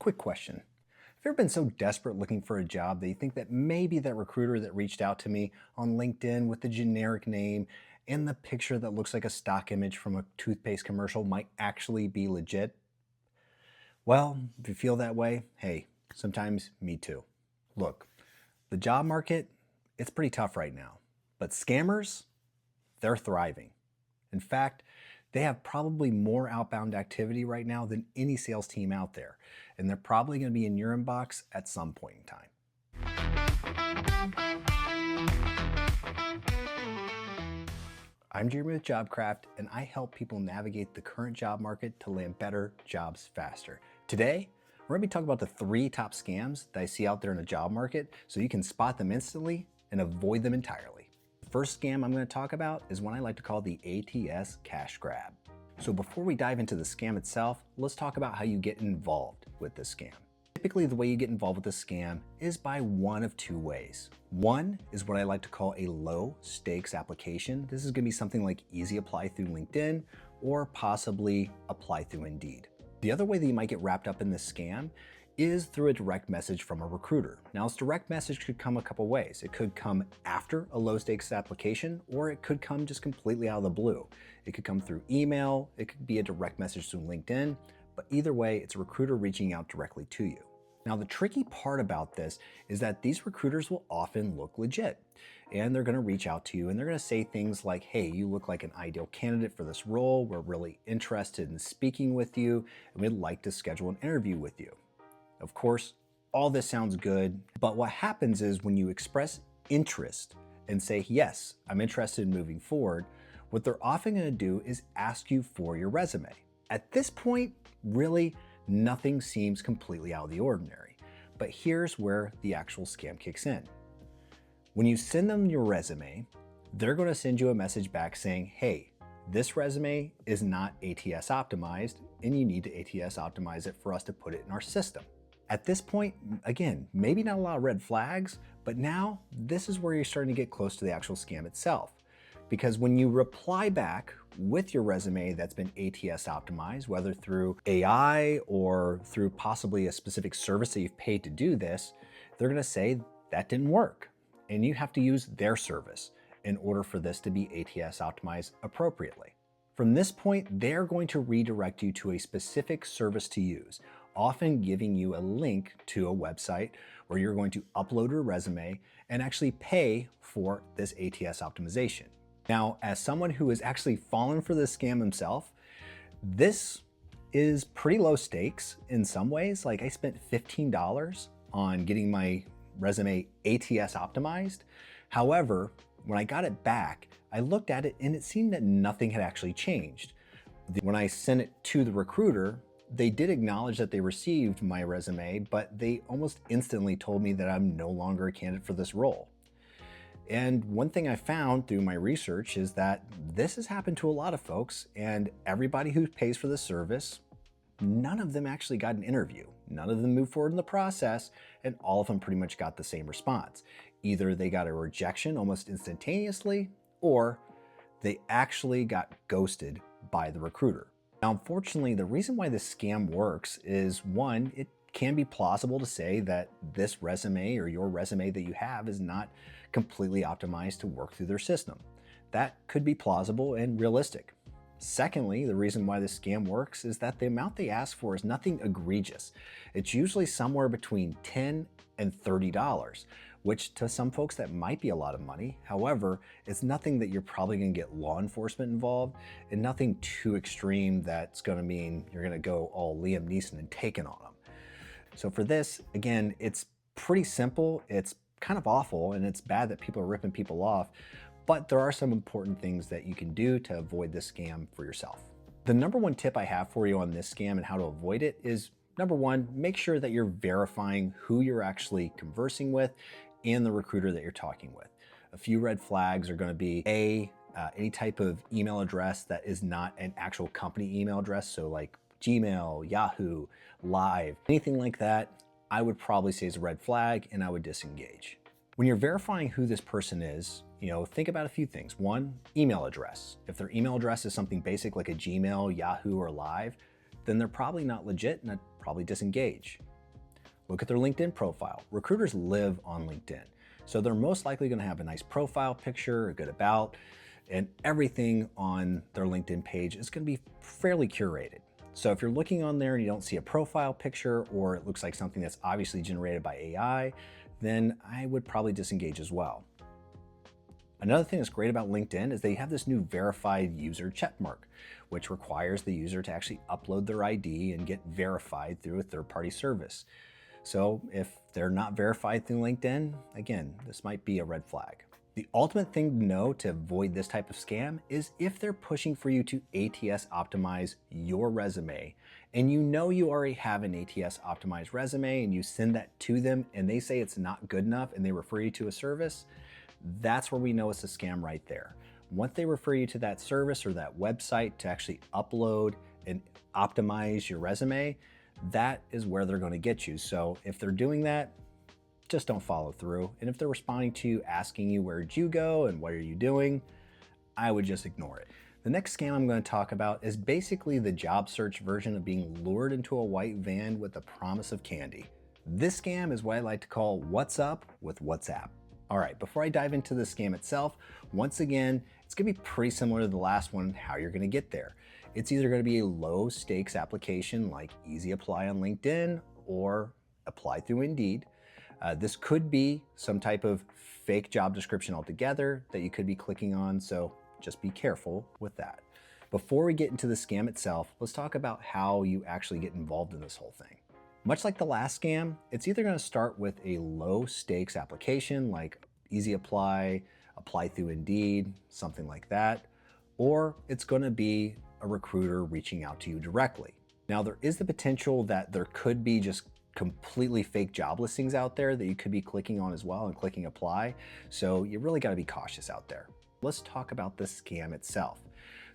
Quick question. Have you ever been so desperate looking for a job that you think that maybe that recruiter that reached out to me on LinkedIn with the generic name and the picture that looks like a stock image from a toothpaste commercial might actually be legit? Well, if you feel that way, hey, sometimes me too. Look, the job market, it's pretty tough right now, but scammers, they're thriving. In fact, they have probably more outbound activity right now than any sales team out there, and they're probably going to be in your inbox at some point in time. I'm Jeremy with JobCraft, and I help people navigate the current job market to land better jobs faster. Today, we're going to be talking about the 3 top scams that I see out there in the job market so you can spot them instantly and avoid them entirely. The first scam I'm going to talk about is one I like to call the ATS cash grab. So before we dive into the scam itself, let's talk about how you get involved with this scam. Typically, the way you get involved with this scam is by one of 2 ways. One is what I like to call a low stakes application. This is going to be something like easy apply through LinkedIn or possibly apply through Indeed. The other way that you might get wrapped up in this scam is through a direct message from a recruiter. Now, this direct message could come a couple ways. It could come after a low stakes application, or it could come just completely out of the blue. It could come through email, it could be a direct message through LinkedIn, but either way, it's a recruiter reaching out directly to you. Now, the tricky part about this is that these recruiters will often look legit, and they're gonna reach out to you and they're gonna say things like, hey, you look like an ideal candidate for this role. We're really interested in speaking with you, and we'd like to schedule an interview with you. Of course, all this sounds good, but what happens is when you express interest and say, yes, I'm interested in moving forward, what they're often going to do is ask you for your resume. At this point, really, nothing seems completely out of the ordinary, but here's where the actual scam kicks in. When you send them your resume, they're going to send you a message back saying, hey, this resume is not ATS optimized, and you need to ATS optimize it for us to put it in our system. At this point, again, maybe not a lot of red flags, but now this is where you're starting to get close to the actual scam itself. Because when you reply back with your resume that's been ATS optimized, whether through AI or through possibly a specific service that you've paid to do this, they're gonna say that didn't work. And you have to use their service in order for this to be ATS optimized appropriately. From this point, they're going to redirect you to a specific service to use, often giving you a link to a website where you're going to upload your resume and actually pay for this ATS optimization. Now, as someone who has actually fallen for this scam himself, this is pretty low stakes in some ways. Like, I spent $15 on getting my resume ATS optimized. However, when I got it back, I looked at it and it seemed that nothing had actually changed. When I sent it to the recruiter, they did acknowledge that they received my resume, but they almost instantly told me that I'm no longer a candidate for this role. And one thing I found through my research is that this has happened to a lot of folks, and everybody who pays for the service, none of them actually got an interview. None of them moved forward in the process, and all of them pretty much got the same response. Either they got a rejection almost instantaneously, or they actually got ghosted by the recruiter. Now, unfortunately, the reason why this scam works is, one, it can be plausible to say that this resume or your resume that you have is not completely optimized to work through their system. That could be plausible and realistic. Secondly, the reason why this scam works is that the amount they ask for is nothing egregious. It's usually somewhere between $10 and $30, which to some folks that might be a lot of money. However, it's nothing that you're probably gonna get law enforcement involved, and nothing too extreme that's gonna mean you're gonna go all Liam Neeson and take it on them. So for this, again, it's pretty simple. It's kind of awful, and it's bad that people are ripping people off, but there are some important things that you can do to avoid this scam for yourself. The number 1 tip I have for you on this scam and how to avoid it is, number 1, make sure that you're verifying who you're actually conversing with and the recruiter that you're talking with. A few red flags are going to be any type of email address that is not an actual company email address, so like Gmail, Yahoo, Live, anything like that, I would probably say is a red flag, and I would disengage. When you're verifying who this person is, think about a few things. 1, email address. If their email address is something basic like a Gmail, Yahoo, or Live, then they're probably not legit, and I'd probably disengage. Look at their LinkedIn profile. Recruiters live on LinkedIn, so they're most likely going to have a nice profile picture, a good about, and everything on their LinkedIn page is going to be fairly curated. So if you're looking on there and you don't see a profile picture, or it looks like something that's obviously generated by AI, then I would probably disengage as well. Another thing that's great about LinkedIn is they have this new verified user checkmark, which requires the user to actually upload their ID and get verified through a third-party service. So if they're not verified through LinkedIn, again, this might be a red flag. The ultimate thing to know to avoid this type of scam is if they're pushing for you to ATS optimize your resume, and you know you already have an ATS optimized resume and you send that to them and they say it's not good enough and they refer you to a service, that's where we know it's a scam right there. Once they refer you to that service or that website to actually upload and optimize your resume, that is where they're going to get you. So if they're doing that, just don't follow through. And if they're responding to you, asking you where'd you go and what are you doing, I would just ignore it. The next scam I'm going to talk about is basically the job search version of being lured into a white van with the promise of candy. This scam is what I like to call what's up with WhatsApp. All right, before I dive into the scam itself, once again, it's gonna be pretty similar to the last one, how you're gonna get there. It's either gonna be a low stakes application like Easy Apply on LinkedIn or apply through Indeed. This could be some type of fake job description altogether that you could be clicking on, so just be careful with that. Before we get into the scam itself, let's talk about how you actually get involved in this whole thing. Much like the last scam, it's either going to start with a low stakes application like Easy Apply, apply through Indeed, something like that, or it's going to be a recruiter reaching out to you directly. Now, there is the potential that there could be just completely fake job listings out there that you could be clicking on as well and clicking apply. So you really got to be cautious out there. Let's talk about the scam itself.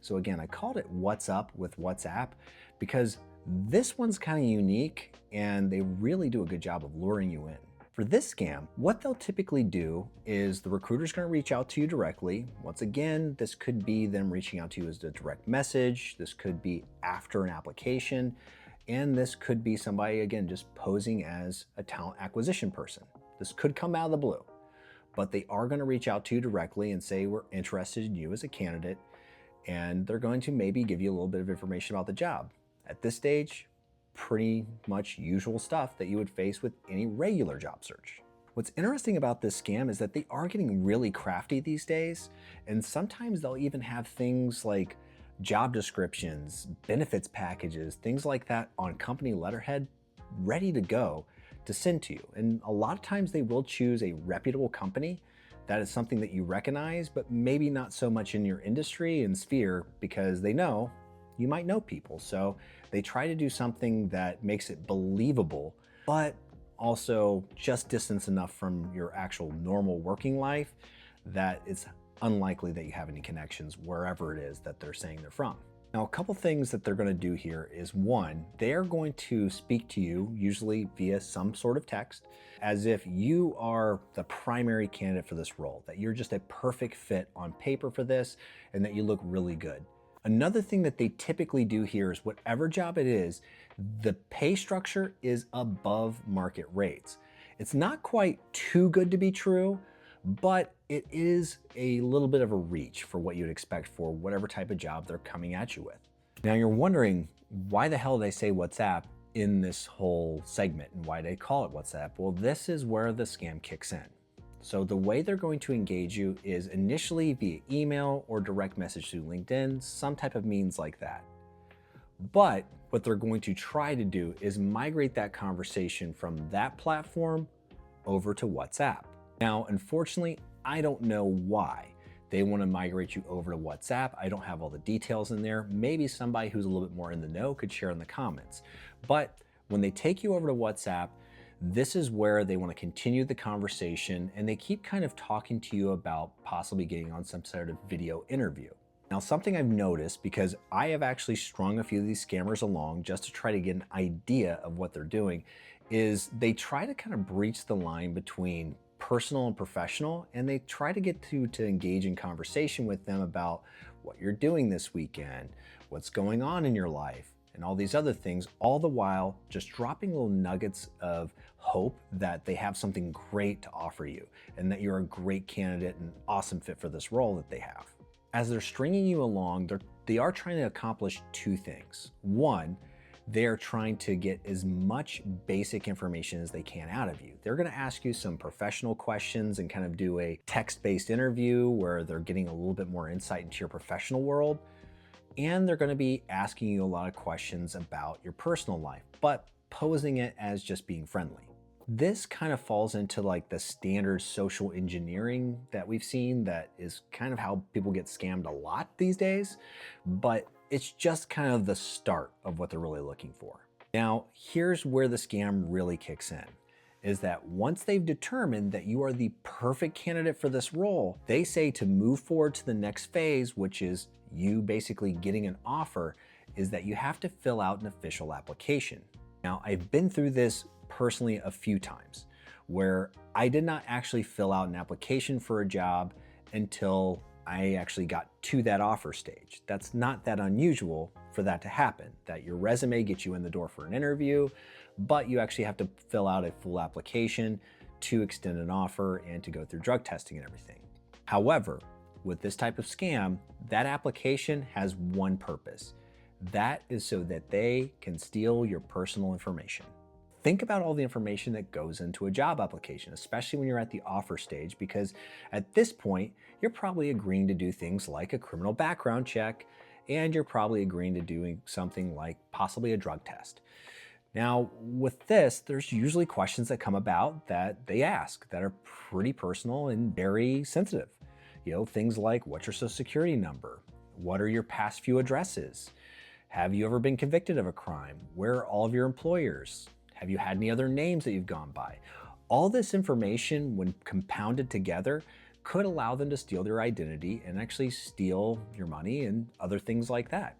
So again, I called it What's Up with WhatsApp because this one's kind of unique and they really do a good job of luring you in. For this scam, what they'll typically do is the recruiter's going to reach out to you directly. Once again, this could be them reaching out to you as a direct message. This could be after an application. And this could be somebody, again, just posing as a talent acquisition person. This could come out of the blue, but they are going to reach out to you directly and say, we're interested in you as a candidate. And they're going to maybe give you a little bit of information about the job. At this stage, pretty much usual stuff that you would face with any regular job search. What's interesting about this scam is that they are getting really crafty these days. And sometimes they'll even have things like job descriptions, benefits packages, things like that on company letterhead ready to go to send to you. And a lot of times they will choose a reputable company that is something that you recognize, but maybe not so much in your industry and sphere because they know you might know people. So they try to do something that makes it believable, but also just distance enough from your actual normal working life that it's unlikely that you have any connections wherever it is that they're saying they're from. Now, a couple things that they're going to do here is one, they are going to speak to you, usually via some sort of text, as if you are the primary candidate for this role, that you're just a perfect fit on paper for this, and that you look really good. Another thing that they typically do here is whatever job it is, the pay structure is above market rates. It's not quite too good to be true, but it is a little bit of a reach for what you'd expect for whatever type of job they're coming at you with. Now you're wondering, why the hell did they say WhatsApp in this whole segment and why they call it WhatsApp? Well, this is where the scam kicks in. So the way they're going to engage you is initially via email or direct message through LinkedIn, some type of means like that. But what they're going to try to do is migrate that conversation from that platform over to WhatsApp. Now, unfortunately, I don't know why they want to migrate you over to WhatsApp. I don't have all the details in there. Maybe somebody who's a little bit more in the know could share in the comments. But when they take you over to WhatsApp, this is where they want to continue the conversation and they keep kind of talking to you about possibly getting on some sort of video interview. Now, something I've noticed, because I have actually strung a few of these scammers along just to try to get an idea of what they're doing, is they try to kind of breach the line between personal and professional, and they try to get to engage in conversation with them about what you're doing this weekend, what's going on in your life. and all these other things, all the while just dropping little nuggets of hope that they have something great to offer you and that you're a great candidate and awesome fit for this role that they have. As they're stringing you along, they are trying to accomplish two things. One, they're trying to get as much basic information as they can out of you. They're going to ask you some professional questions and kind of do a text-based interview where they're getting a little bit more insight into your professional world. And they're going to be asking you a lot of questions about your personal life, but posing it as just being friendly. This kind of falls into like the standard social engineering that we've seen that is kind of how people get scammed a lot these days, but it's just kind of the start of what they're really looking for. Now, here's where the scam really kicks in, is that once they've determined that you are the perfect candidate for this role, they say to move forward to the next phase, which is you basically getting an offer, is that you have to fill out an official application. Now, I've been through this personally a few times where I did not actually fill out an application for a job until I actually got to that offer stage. That's not that unusual for that to happen, that your resume gets you in the door for an interview, but you actually have to fill out a full application to extend an offer and to go through drug testing and everything. However, with this type of scam, that application has one purpose. That is so that they can steal your personal information. Think about all the information that goes into a job application, especially when you're at the offer stage, because at this point, you're probably agreeing to do things like a criminal background check, and you're probably agreeing to doing something like possibly a drug test. Now, with this, there's usually questions that come about that they ask that are pretty personal and very sensitive. Things like, what's your social security number? What are your past few addresses? Have you ever been convicted of a crime? Where are all of your employers? Have you had any other names that you've gone by? All this information, when compounded together, could allow them to steal your identity and actually steal your money and other things like that.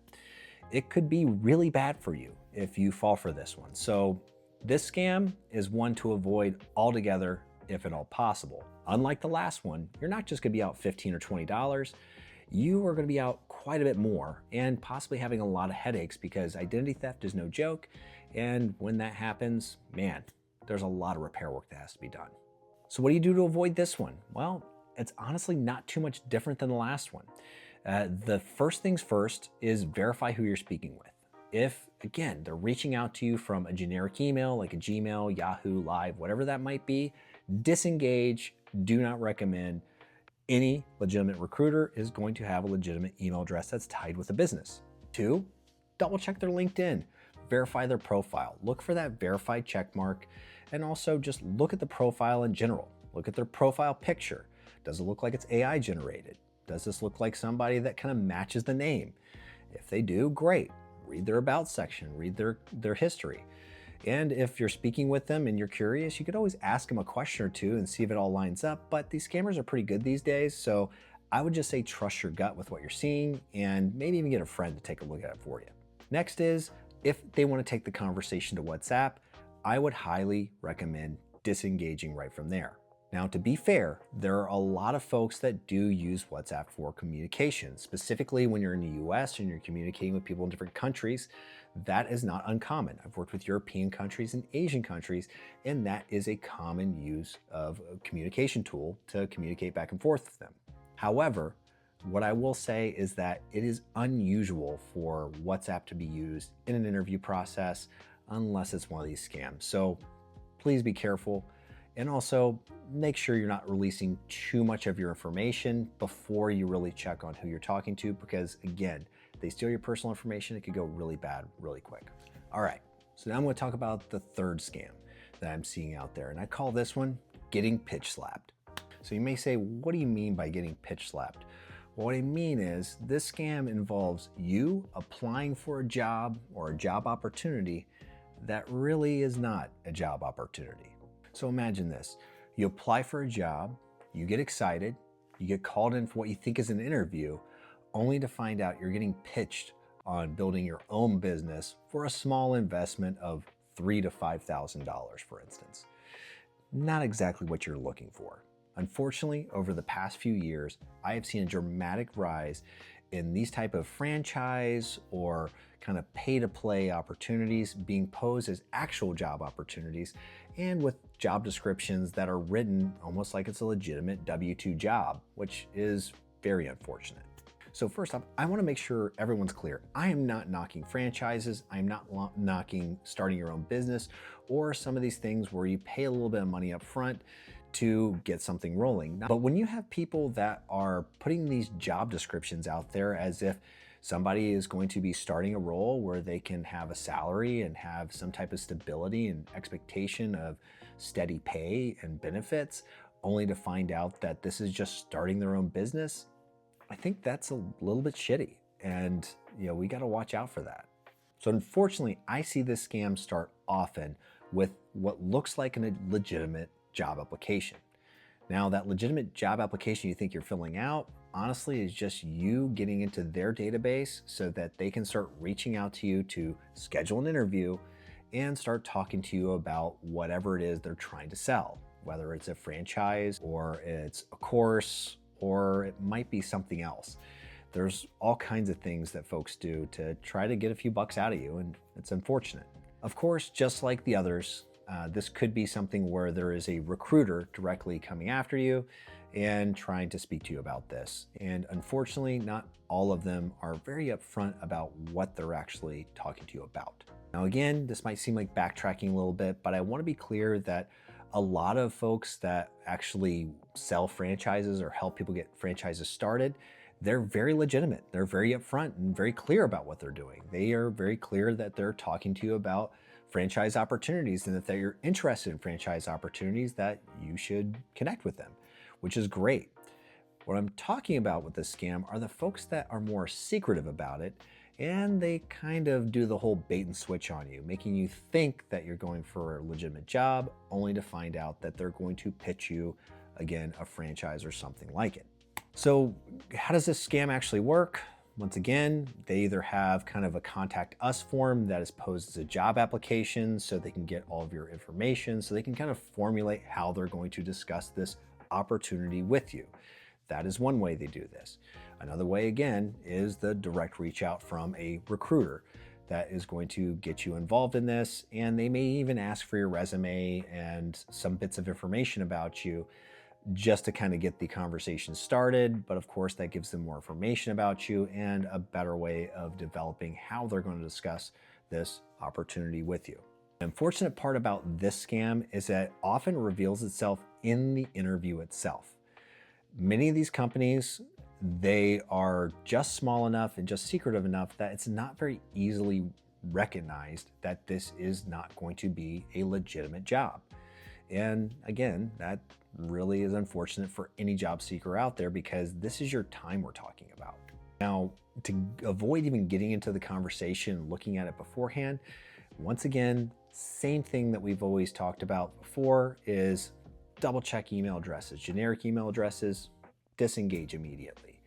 It could be really bad for you if you fall for this one. So this scam is one to avoid altogether if at all possible. Unlike the last one, you're not just gonna be out $15 or $20, you are gonna be out quite a bit more and possibly having a lot of headaches because identity theft is no joke. And when that happens, man, there's a lot of repair work that has to be done. So what do you do to avoid this one? Well, it's honestly not too much different than the last one. The first things first is verify who you're speaking with. If, again, they're reaching out to you from a generic email, like a Gmail, Yahoo, Live, whatever that might be, disengage, do not recommend. Any legitimate recruiter is going to have a legitimate email address that's tied with a business. 2, double check their LinkedIn. Verify their profile. Look for that verified check mark, and also just look at the profile in general. Look at their profile picture. Does it look like it's AI generated? Does this look like somebody that kind of matches the name? If they do, great. Read their about section, read their history. And if you're speaking with them and you're curious, you could always ask them a question or two and see if it all lines up. But these scammers are pretty good these days, so I would just say trust your gut with what you're seeing and maybe even get a friend to take a look at it for you. Next is, if they want to take the conversation to WhatsApp, I would highly recommend disengaging right from there. Now, to be fair, there are a lot of folks that do use WhatsApp for communication, specifically when you're in the US and you're communicating with people in different countries. That is not uncommon. I've worked with European countries and Asian countries, and that is a common use of a communication tool to communicate back and forth with them. However, what I will say is that it is unusual for WhatsApp to be used in an interview process unless it's one of these scams. So please be careful, and also make sure you're not releasing too much of your information before you really check on who you're talking to, because again, they steal your personal information, it could go really bad really quick. All right, so now I'm going to talk about the third scam that I'm seeing out there, and I call this one getting pitch slapped. So you may say, what do you mean by getting pitch slapped? Well, what I mean is this scam involves you applying for a job or a job opportunity that really is not a job opportunity. So imagine this, you apply for a job, you get excited, you get called in for what you think is an interview, only to find out you're getting pitched on building your own business for a small investment of $3,000 to $5,000, for instance. Not exactly what you're looking for. Unfortunately, over the past few years, I have seen a dramatic rise in these type of franchise or kind of pay-to-play opportunities being posed as actual job opportunities, and with job descriptions that are written almost like it's a legitimate W-2 job, which is very unfortunate. So first off, I want to make sure everyone's clear. I am not knocking franchises. I'm not knocking starting your own business or some of these things where you pay a little bit of money up front to get something rolling. But when you have people that are putting these job descriptions out there as if somebody is going to be starting a role where they can have a salary and have some type of stability and expectation of steady pay and benefits, only to find out that this is just starting their own business, I think that's a little bit shitty. And we got to watch out for that. So unfortunately, I see this scam start often with what looks like a legitimate job application. Now, that legitimate job application you think you're filling out, honestly, is just you getting into their database so that they can start reaching out to you to schedule an interview and start talking to you about whatever it is they're trying to sell, whether it's a franchise or it's a course or it might be something else. There's all kinds of things that folks do to try to get a few bucks out of you, and it's unfortunate. Of course, just like the others, this could be something where there is a recruiter directly coming after you and trying to speak to you about this. And unfortunately, not all of them are very upfront about what they're actually talking to you about. Now, again, this might seem like backtracking a little bit, but I want to be clear that a lot of folks that actually sell franchises or help people get franchises started, they're very legitimate. They're very upfront and very clear about what they're doing. They are very clear that they're talking to you about franchise opportunities and that they're interested in franchise opportunities, that you should connect with them, which is great. What I'm talking about with this scam are the folks that are more secretive about it, and they kind of do the whole bait and switch on you, making you think that you're going for a legitimate job, only to find out that they're going to pitch you, again, a franchise or something like it. So how does this scam actually work? Once again, they either have kind of a contact us form that is posed as a job application so they can get all of your information, so they can kind of formulate how they're going to discuss this opportunity with you. That is one way they do this. Another way, again, is the direct reach out from a recruiter that is going to get you involved in this, and they may even ask for your resume and some bits of information about you just to kind of get the conversation started. But of course, that gives them more information about you and a better way of developing how they're going to discuss this opportunity with you. The unfortunate part about this scam is that it often reveals itself in the interview itself. Many of these companies, they are just small enough and just secretive enough that it's not very easily recognized that this is not going to be a legitimate job. And again, that really is unfortunate for any job seeker out there, because this is your time we're talking about. Now, to avoid even getting into the conversation and looking at it beforehand, once again, same thing that we've always talked about before is double check email addresses. Generic email addresses, disengage immediately.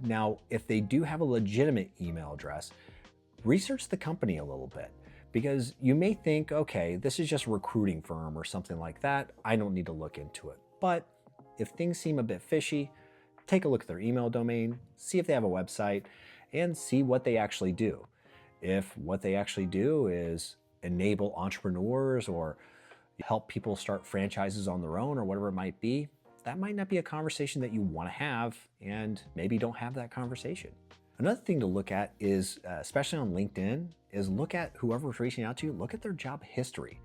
Now, if they do have a legitimate email address, research the company a little bit, because you may think, okay, this is just a recruiting firm or something like that. I don't need to look into it. But if things seem a bit fishy, take a look at their email domain, see if they have a website, and see what they actually do. If what they actually do is enable entrepreneurs or help people start franchises on their own or whatever it might be, that might not be a conversation that you want to have, and maybe don't have that conversation. Another thing to look at is, especially on LinkedIn, is look at whoever's reaching out to you, look at their job history.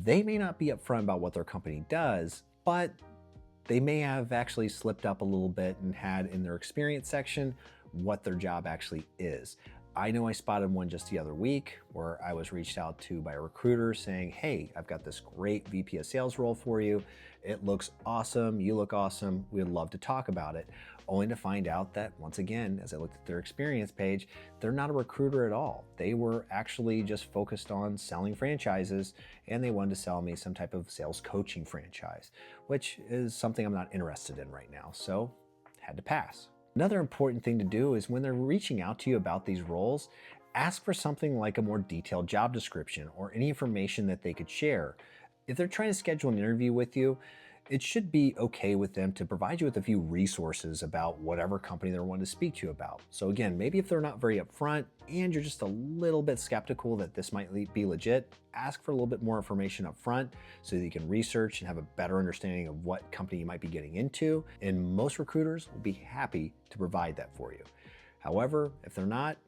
They may not be upfront about what their company does, but they may have actually slipped up a little bit and had in their experience section what their job actually is. I know I spotted one just the other week where I was reached out to by a recruiter saying, hey, I've got this great VP of sales role for you. It looks awesome. You look awesome. We'd love to talk about it. Only to find out that, once again, as I looked at their experience page, they're not a recruiter at all. They were actually just focused on selling franchises, and they wanted to sell me some type of sales coaching franchise, which is something I'm not interested in right now. So had to pass. Another important thing to do is when they're reaching out to you about these roles, ask for something like a more detailed job description or any information that they could share. If they're trying to schedule an interview with you, it should be okay with them to provide you with a few resources about whatever company they're wanting to speak to you about. So again, maybe if they're not very upfront and you're just a little bit skeptical that this might be legit, ask for a little bit more information up front so that you can research and have a better understanding of what company you might be getting into. And most recruiters will be happy to provide that for you. However, if they're not,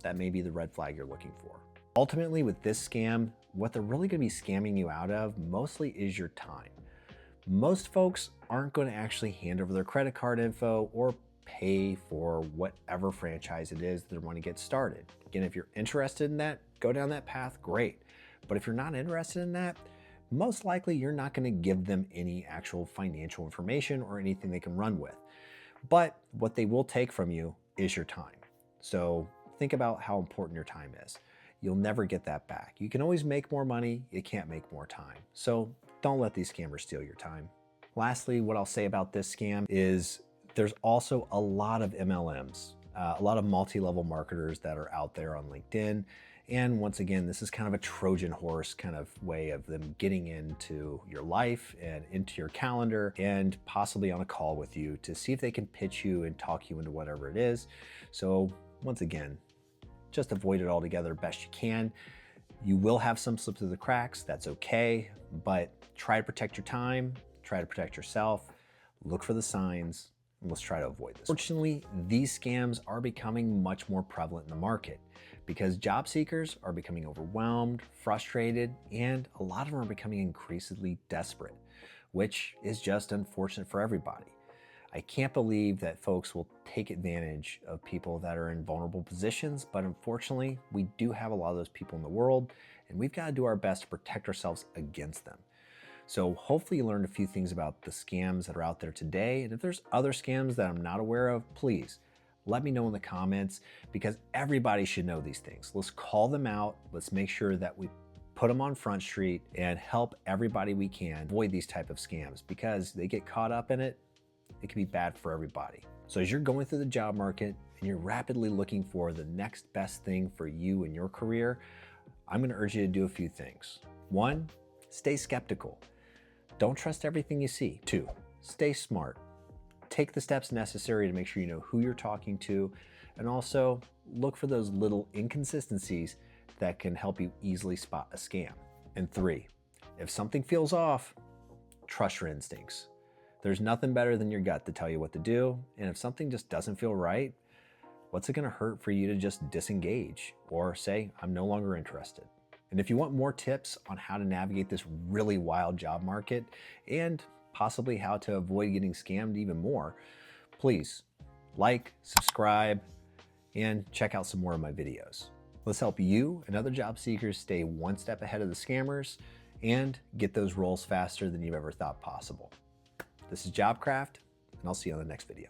that may be the red flag you're looking for. Ultimately, with this scam, what they're really going to be scamming you out of mostly is your time. Most folks aren't going to actually hand over their credit card info or pay for whatever franchise it is that they want to get started. Again, if you're interested in that, go down that path, great. But if you're not interested in that, most likely you're not going to give them any actual financial information or anything they can run with. But what they will take from you is your time. So think about how important your time is. You'll never get that back. You can always make more money, you can't make more time. So don't let these scammers steal your time. Lastly, what I'll say about this scam is there's also a lot of MLMs, a lot of multi-level marketers that are out there on LinkedIn. And once again, this is kind of a Trojan horse kind of way of them getting into your life and into your calendar and possibly on a call with you to see if they can pitch you and talk you into whatever it is. So once again, just avoid it altogether best you can. You will have some slips through the cracks, that's okay, but try to protect your time, try to protect yourself, look for the signs, and let's try to avoid this. Fortunately, these scams are becoming much more prevalent in the market because job seekers are becoming overwhelmed, frustrated, and a lot of them are becoming increasingly desperate, which is just unfortunate for everybody. I can't believe that folks will take advantage of people that are in vulnerable positions, but unfortunately, we do have a lot of those people in the world, and we've got to do our best to protect ourselves against them. So hopefully you learned a few things about the scams that are out there today, and if there's other scams that I'm not aware of, please let me know in the comments because everybody should know these things. Let's call them out. Let's make sure that we put them on Front Street and help everybody we can avoid these type of scams because they get caught up in it. It can be bad for everybody. So as you're going through the job market and you're rapidly looking for the next best thing for you and your career, I'm going to urge you to do a few things. 1, stay skeptical. Don't trust everything you see. 2, stay smart. Take the steps necessary to make sure you know who you're talking to, and also look for those little inconsistencies that can help you easily spot a scam. And 3, if something feels off, trust your instincts. There's nothing better than your gut to tell you what to do, and if something just doesn't feel right, what's it going to hurt for you to just disengage or say, I'm no longer interested? And if you want more tips on how to navigate this really wild job market and possibly how to avoid getting scammed even more, please like, subscribe, and check out some more of my videos. Let's help you and other job seekers stay one step ahead of the scammers and get those roles faster than you've ever thought possible. This is JobCraft, and I'll see you on the next video.